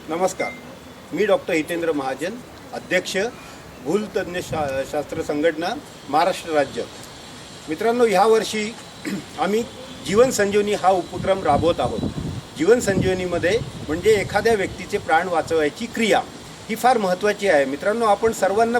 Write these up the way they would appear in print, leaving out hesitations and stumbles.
नमस्कार, मी डॉक्टर हितेंद्र महाजन, अध्यक्ष भूलतज्ञ शास्त्र संघटना महाराष्ट्र राज्य। मित्रांनो, ह्या वर्षी आम्ही जीवन संजीवनी हा उपक्रम राबवत आहोत। जीवन संजीवनीमध्ये म्हणजे एखाद्या व्यक्तीचे प्राण वाचवायची क्रिया ही फार महत्त्वाची आहे। मित्रांनो, आपण सर्वांना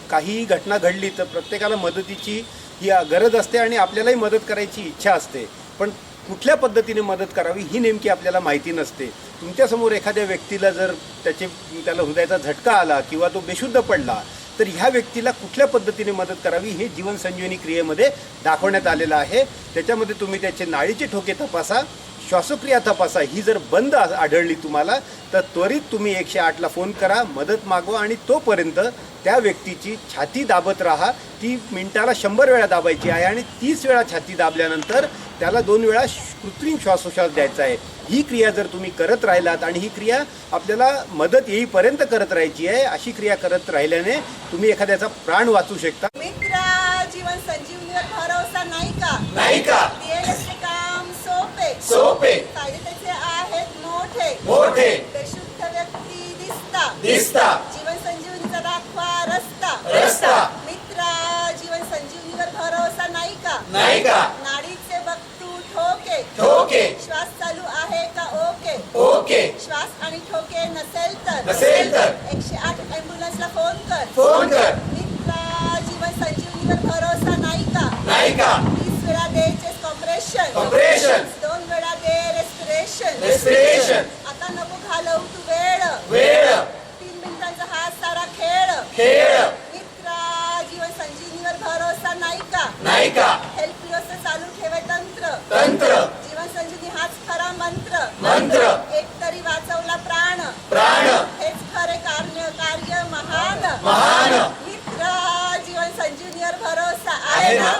काही घटना घडली तर प्रत्येकाला मदतीची ही गरज असते आणि आपल्यालाही मदत करायची इच्छा असते, पण कुठल्या पद्धतीने मदत करावी ही नेमकी आपल्याला माहिती नसते। तुमच्यासमोर एखाद्या व्यक्तीला जर त्याला हृदयाचा झटका आला किंवा तो बेशुद्ध पडला तर ह्या व्यक्तीला कुठल्या पद्धतीने मदत करावी हे जीवन संजीवनी क्रियेमध्ये दाखवण्यात आलेलं आहे। त्याच्यामध्ये तुम्ही त्याचे नाडीचे ठोके तपासा, श्वासक्रिया तपासा। ही जर बंद आढळली तुम्हाला तर त्वरित तुम्ही 108ला फोन करा, मदत मागवा आणि तोपर्यंत त्या व्यक्तीची छाती दाबत राहा। ती मिनिटाला 100 वेळा दाबायची आहे आणि 30 वेळा छाती दाबल्यानंतर त्याला 2 वेळा कृत्रिम श्वासोच्छ्वास द्यायचा आहे। ही क्रिया जर तुम्ही करत राहिलात आणि ही क्रिया आपल्याला मदत येईपर्यंत करत राहायची आहे, अशी क्रिया करत राहिल्याने तुम्ही एखाद्याचा प्राण वाचू शकता। मित्रा, जीवन संजीवनीवर भरोसा नाही का? नाही का? DLS चे काम सोपे सोपे फायदे त्याचे आहेत मोठे मोठे बेशुद्ध व्यक्ती दिसता दिसता जीवन संजीवनीचा दाखवा रस्ता रस्ता मित्रा, जीवन संजीवनीवर भरोसा नाही का? नाही का? नाडीचे बघतू ठोके ठोके श्वास चालू आहे का? ओके ओके श्वास आणि ठोके नसेल तर 108 ॲम्ब्युलन्सला फोन कर मित्रा, जीवन संजीवनीवर भरोसा नाही का? नाही का? 30 वेळा दे चेस्ट कॉम्प्रेशन 2 वेळा दे रेस्पिरेशन आता नको घालवू तू वेळ 3 मिनिटांचा हा सारा खेळ मित्रा, जीवन संजीवनीवर भरोसा नाही का? नाही का? हेल्प युअर्स चालू ठेवे तंत्र जीवन संजीवनी हाच खरा मंत्र एक तरी वाचवला प्राण हेच खरे कार्य महान मित्रा, जीवन संजीवनीवर भरोसा आहे ना?